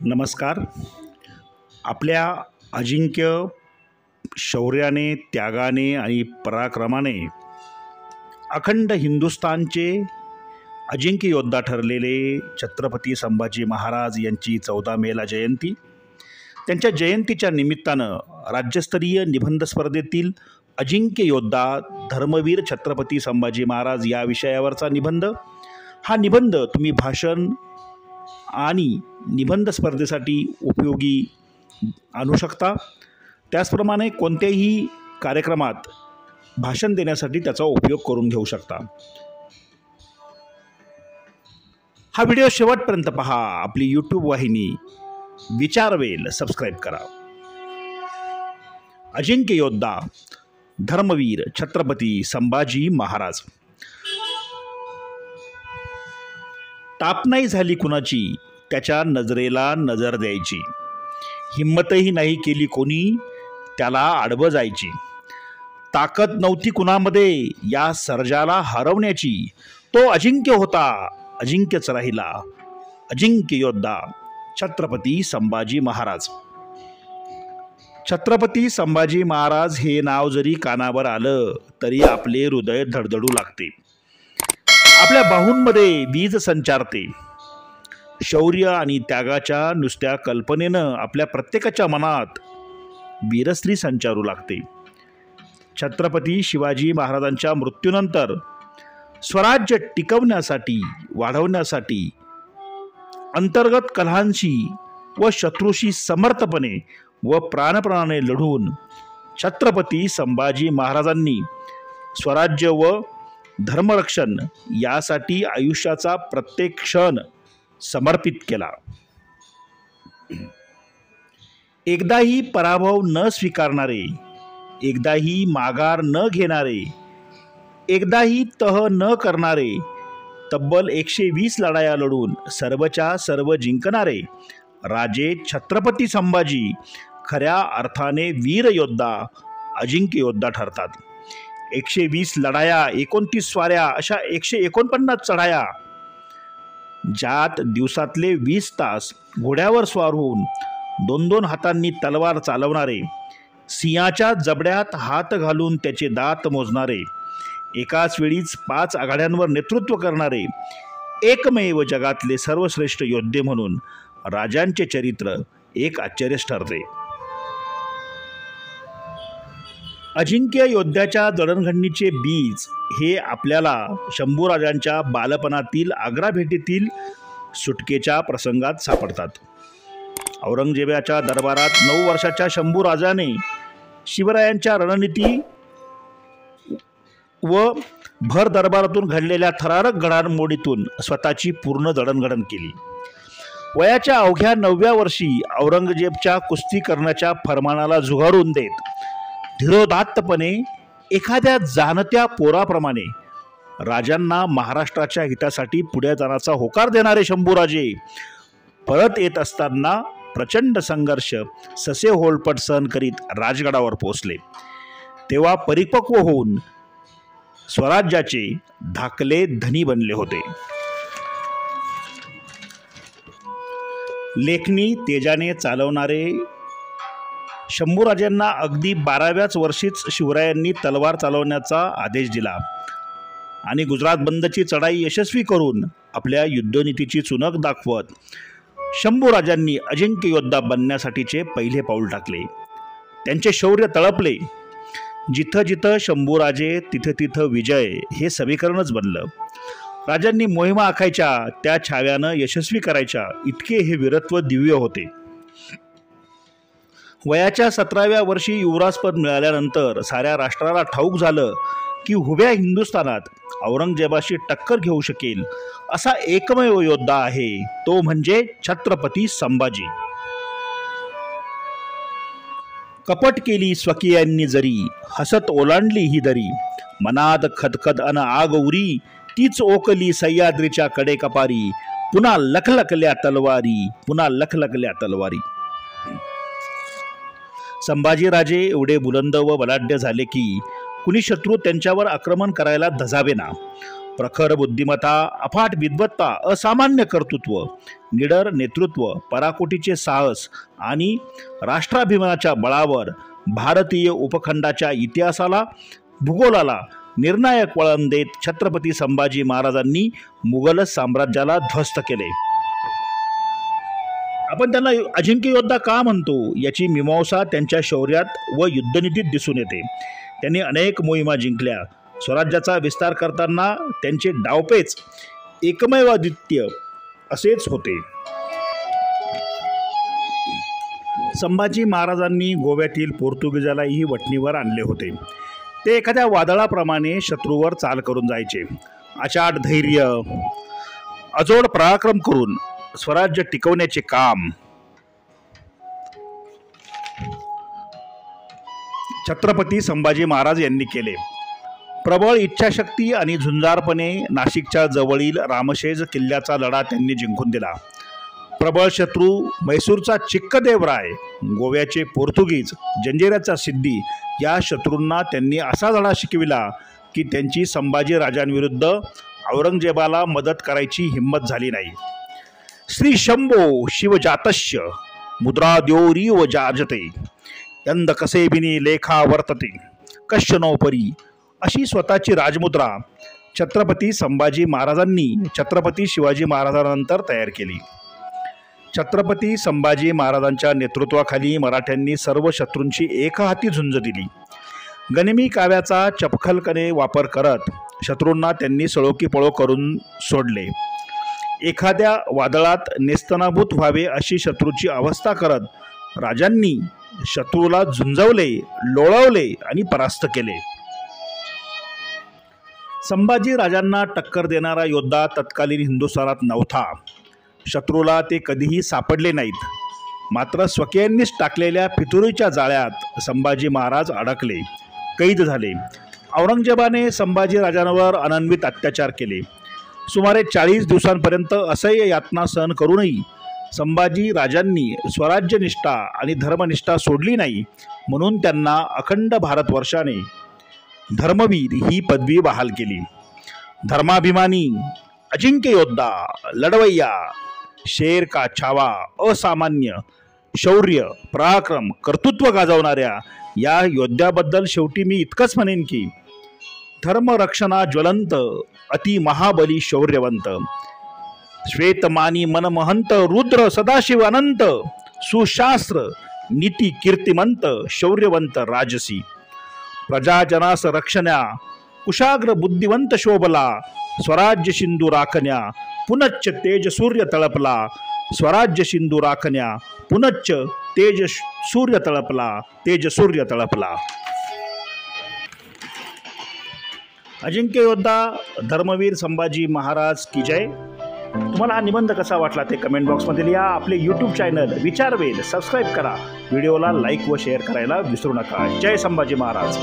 नमस्कार. आपल्या अजिंक्य शौर्याने, त्यागाने आणि पराक्रमाने अखंड हिंदुस्थानचे अजिंक्य योद्धा ठरलेले छत्रपती संभाजी महाराज यांची 14 मेला जयंती. त्यांच्या जयंतीच्या निमित्तानं राज्यस्तरीय निबंध स्पर्धेतील अजिंक्य योद्धा धर्मवीर छत्रपती संभाजी महाराज या विषयावरचा निबंध, हा निबंध तुम्ही भाषण आणि निबंध स्पर्धेसाठी उपयोगी आणू शकता. त्याचप्रमाणे कोणत्याही कार्यक्रमात भाषण देण्यासाठी त्याचा उपयोग करून घेऊ शकता. हा व्हिडिओ शेवटपर्यंत पहा. आपली यूट्यूब वाहिनी विचारवेल सबस्क्राईब करा. अजिंक्य योद्धा धर्मवीर छत्रपती संभाजी महाराज. टाप नाही झाली कुणाची, त्याच्या नजरेला नजर द्यायची. हिम्मतही नाही केली कोणी, त्याला आडवं जायची. ताकद नव्हती कुणामध्ये या सर्जाला हरवण्याची. तो अजिंक्य होता, अजिंक्यच राहिला. अजिंक्य योद्धा छत्रपती संभाजी महाराज. छत्रपती संभाजी महाराज हे नाव जरी कानावर आलं तरी आपले हृदय धडधडू लागते. आपल्या बाहूंमध्ये वीज संचारते. शौर्य आणि त्यागाच्या नुसत्या कल्पनेनं आपल्या प्रत्येकाच्या मनात वीरश्री संचारू लागते. छत्रपती शिवाजी महाराजांच्या मृत्यूनंतर स्वराज्य टिकवण्यासाठी, वाढवण्यासाठी अंतर्गत कलहांशी व शत्रूशी समर्थपणे व प्राणपणाने लढून छत्रपती संभाजी महाराजांनी स्वराज्य व धर्मरक्षण यासाठी आयुष्याचा प्रत्येक क्षण समर्पित केला. एकदाही पराभव न स्वीकारणारे, एकदाही माघार न घेणारे, एकदाही तह न करणारे, तब्बल 120 लढाया लढून सर्वच्या सर्व जिंकणारे राजे छत्रपती संभाजी खऱ्या अर्थाने वीर योद्धा, अजिंक्य योद्धा ठरतात. 120 लढाया, 29 स्वाऱ्या, अशा 149 चढाया, ज्यात दिवसातले 20 तास घोड्यावर स्वार होऊन 2-2 हातांनी तलवार चालवणारे, सिंहाच्या जबड्यात हात घालून त्याचे दात मोजणारे, एकाच वेळीच 5 आघाड्यांवर नेतृत्व करणारे एकमेव जगातले सर्वश्रेष्ठ योद्धे म्हणून राजांचे चरित्र एक आश्चर्यच ठरते. अजिंक्य योद्ध्याच्या जडणघडणीचे बीज हे आपल्याला शंभूराजांच्या बालपणातील आग्रा भेटीतील सुटकेच्या प्रसंगात सापडतात. औरंगजेबाच्या दरबारात 9 वर्षाच्या शंभूराजाने शिवरायांच्या रणनीती व भर दरबारातून घडलेल्या थरारक घडामोडीतून स्वतःची पूर्ण जडणघडण केली. वयाच्या अवघ्या 9व्या वर्षी औरंगजेबच्या कुस्ती करण्याच्या फरमानाला झुगारून देत धीरोदात्तपणे एखाद्या जाणत्या पोराप्रमाणे राजांना महाराष्ट्राच्या हितासाठी पुढे जाण्याचा होकार देणारे शंभूराजे परत येत असताना प्रचंड संघर्ष ससे होलपट सहन करीत राजगडावर पोहोचले. तेव्हा परिपक्व होऊन स्वराज्याचे धाकले धनी बनले होते. लेखणी तेजाने चालवणारे शंभूराजांना अगदी 12व्याच वर्षीच शिवरायांनी तलवार चालवण्याचा आदेश दिला आणि गुजरात बंदची चढाई यशस्वी करून आपल्या युद्धनीतीची चुणक दाखवत शंभूराजांनी अजिंक्य योद्धा बनण्यासाठीचे पहिले पाऊल टाकले. त्यांचे शौर्य तळपले. जिथं जिथं शंभूराजे तिथं तिथं विजय हे समीकरणच बनलं. राजांनी मोहिमा आखायच्या त्या छाव्यानं यशस्वी करायच्या इतके हे वीरत्व दिव्य होते. वयाच्या 17व्या वर्षी युवराजपद मिळाल्यानंतर साऱ्या राष्ट्राला ठाऊक झालं की उभ्या हिंदुस्थानात औरंगजेबाशी टक्कर घेऊ शकेल असा एकमेव योद्धा आहे, तो म्हणजे छत्रपती संभाजी. कपट केली स्वकीयांनी जरी, हसत ओलांडली ही दरी, मनात खदखद अन आग उरी, तीच ओकली सह्याद्रीच्या कडे कपारी, पुन्हा लखलखल्या तलवारी, पुन्हा लखलखल्या तलवारी. संभाजीराजे एवढे बुलंद व बलाढ्य झाले की कुणी शत्रू त्यांच्यावर आक्रमण करायला धजावेना. प्रखर बुद्धिमत्ता, अफाट विद्वत्ता, असामान्य कर्तृत्व, निडर नेतृत्व, पराकोटीचे साहस आणि राष्ट्राभिमानाच्या बळावर भारतीय उपखंडाच्या इतिहासाला, भूगोलाला निर्णायक वळण देत छत्रपती संभाजी महाराजांनी मुघल साम्राज्याला ध्वस्त केले. आपण त्यांना अजिंक्य योद्धा का म्हणतो याची मीमांसा त्यांच्या शौर्यात व युद्धनीतीत दिसून येते. त्यांनी अनेक मोहिमा जिंकल्या. स्वराज्याचा विस्तार करताना त्यांचे डावपेच एकमेवाद्वितीय असेच होते. संभाजी महाराजांनी गोव्यातील पोर्तुगीजालाही वठणीवर आणले होते. ते एखाद्या वादळाप्रमाणे शत्रूवर चाल करून जायचे. अचाट धैर्य, अजोड पराक्रम करून स्वराज्य टिकवण्याचे काम छत्रपती संभाजी महाराज यांनी केले. प्रबळ इच्छाशक्ती आणि झुंजारपणे नाशिकच्या जवळील रामशेज किल्ल्याचा लढा त्यांनी जिंकून दिला. प्रबळ शत्रू मैसूरचा चिक्कदेवराय, गोव्याचे पोर्तुगीज, जंजिऱ्याचा सिद्धी या शत्रूंना त्यांनी असा धडा शिकविला की त्यांची संभाजी राजांविरुद्ध औरंगजेबाला मदत करायची हिंमत झाली नाही. श्री शंभो शिवजातस्य मुद्रा द्योरी व जाजते यंद कसेबिनी लेखा वर्तते कश्यनोपरी अशी स्वतःची राजमुद्रा छत्रपती संभाजी महाराजांनी छत्रपती शिवाजी महाराजांनंतर तयार केली. छत्रपती संभाजी महाराजांच्या नेतृत्वाखाली मराठ्यांनी सर्व शत्रूंची एकहाती झुंज दिली. गनिमी काव्याचा चपखलपणे वापर करत शत्रूंना त्यांनी सळोकीपळो करून सोडले. एखाद्या वादळात नेस्तनाभूत व्हावे अशी शत्रूची अवस्था करत राजांनी शत्रूला झुंजवले, लोळवले आणि परास्त केले. संभाजी राजांना टक्कर देणारा योद्धा तत्कालीन हिंदुस्थानात नव्हता. शत्रूला ते कधीही सापडले नाहीत. मात्र स्वकीयांनीच टाकलेल्या फितुरीच्या जाळ्यात संभाजी महाराज अडकले, कैद झाले. औरंगजेबाने संभाजी राजांवर अनन्वित अत्याचार केले. सुमारे 40 दिवसांपर्यंत असह्य यातना सहन करूनही संभाजी राजांनी स्वराज्यनिष्ठा आणि धर्मनिष्ठा सोडली नाही, म्हणून त्यांना अखंड भारतवर्षाने धर्मवीर ही पदवी बहाल केली. धर्माभिमानी, अजिंक्य योद्धा, लढवय्या, शेर का छावा, असामान्य शौर्य, पराक्रम, कर्तृत्व गाजवणाऱ्या या योद्ध्याबद्दल शेवटी मी इतकंच म्हणेन की धर्मरक्षणा ज्वलंत, अति महाबली शौर्यवंत, श्वेतमानी मनमहंत, रुद्र सदाशिव अनंत, सुशास्त्र नीती कीर्तिमंत, शौर्यवंत राजसी, प्रजाजनास रक्षण्या, कुशाग्र बुद्धिवंत शोभला, स्वराज्य सिंधू राखण्या, पुनच्च तेज सूर्य तळपला, स्वराज्य सिंधू राखण्या, पुनच्च तेज सूर्य तळपला, तेज सूर्य तळपला. अजिंक्य योद्धा धर्मवीर संभाजी महाराज की जय. तुम्हाला हा निबंध कसा वाटला ते कमेंट बॉक्समध्ये लिहा. आपले यूट्यूब चॅनल विचारवेल सबस्क्राईब करा. व्हिडिओला लाईक व शेअर करायला विसरू नका. जय संभाजी महाराज.